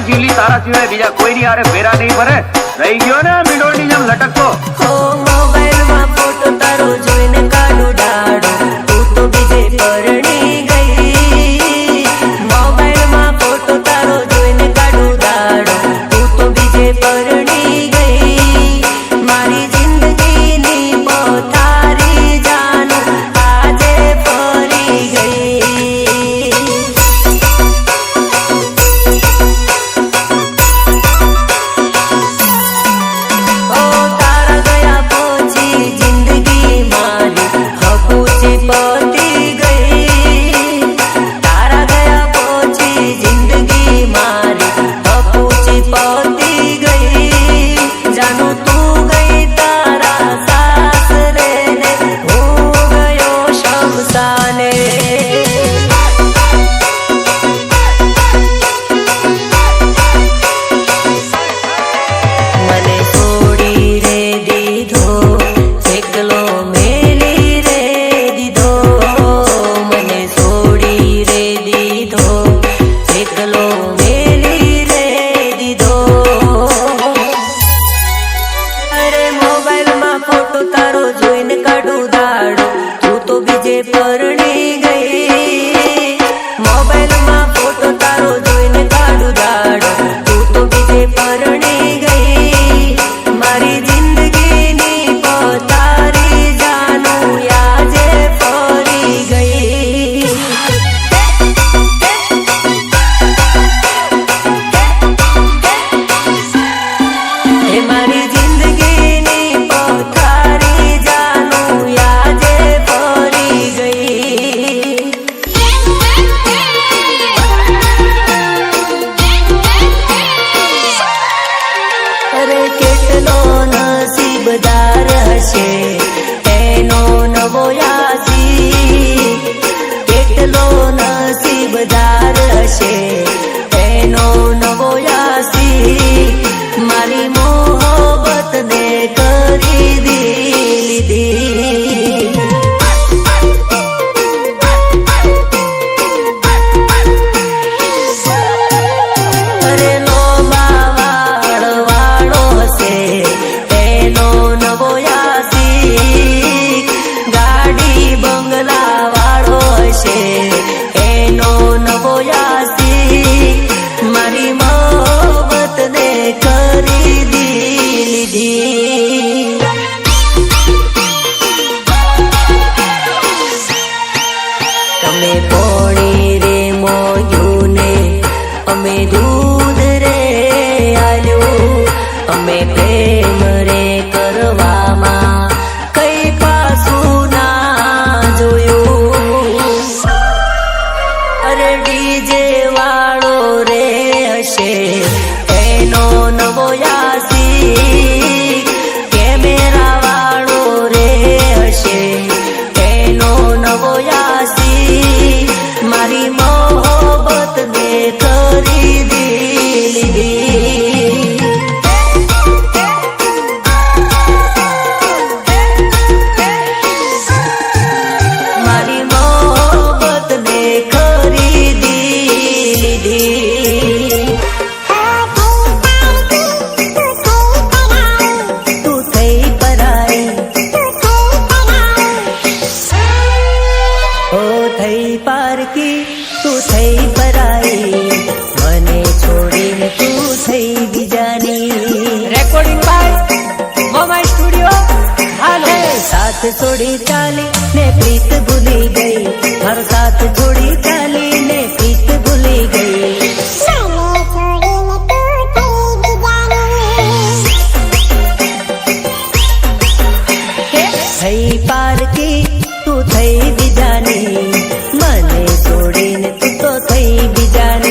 જીલી તારા સિવાય બીજા કોઈની હારે ફેરા નહીં ભરે. રહી ગયો ને મીંડોળની જેમ લટકતો. મોબાઈલમાં ફોટો તારો જોઈને કાઢું ડાળો, તું તો બીજે પરણી ગઈ. મોબાઈલમાં ફોટો તારો જોઈને કાઢું ડાળો, તું તો બીજે પરણી ગઈ. મારી જિંદગીની પોતારી જાનું આજે ફરી ગઈ. તારા ગયા પછી જિંદગી મારી હપુચી પતી ગઈ. તારા ગયા પછી જિંદગી મારી હપુચી પતી ગઈ. જાનું તું ગઈ તારા સાસરે ને હું ગયો શમશાને. મને છોડી રે દીધો, એકલો મેલી રે દીધો. મને છોડી રે દીધો, એકલો મેલી રે દીધો. અરે મોબાઈલમાં ફોટો તારો જોઈને કાઢું દાડો, તું તો બીજે પરણી ગઈ. મોબાઈલમાં ફોટો તારો જોઈને કાઢું દાડો, તું તો બીજે પરણી ગઈ. મારી જિંદગીની પોતારી જાનું આજે ફરી ગઈ. હે મારી જિંદગીની પોતારી જાનું આજે ફરી ગઈ. અરે કેટલો નસીબદાર હશે એનો નવો યાસી. કેટલો નસીબદાર હશે એનો નવો યાસી. મારી મોહબ્બતને કરી લીધી. અરે લોબા વાળ વાળો હશે એનો નવો યાસી. ગાડી બંગલા વાળો હશે એનો નવો યાસી. મારી મોહબ્બતને કરી લીધી. તમે પોણી રે મોયું ને અમે દૂધ રે આલ્યું. અમે પ્રેમ રે કરવામાં કઈ પાછું ના જોયું. અરે ડીજે વાળો રે હશે એનો નવો યાસી. કેમેરા વાળો રે હશે એનો નવો યાસી. મારી મોહબ્બતને કરી લીધી. મારી મોહબ્બતને કરી લીધી. તું થઈ પરાઈ, ઓ થઈ પારકી, તું થઈ પરાઈ. મને છોડીને તું થઈ બીજાની. Recording by Momai studio. હાલો સાથ છોડી ચાલી ને પ્રીત ભૂલી ગઈ. મારો સાથ છોડી ચાલી ને પ્રીત ભૂલી ગઈ. થઈ પારકી તું થઈ બીજાની. મને છોડીને તું તો થઈ બીજાની.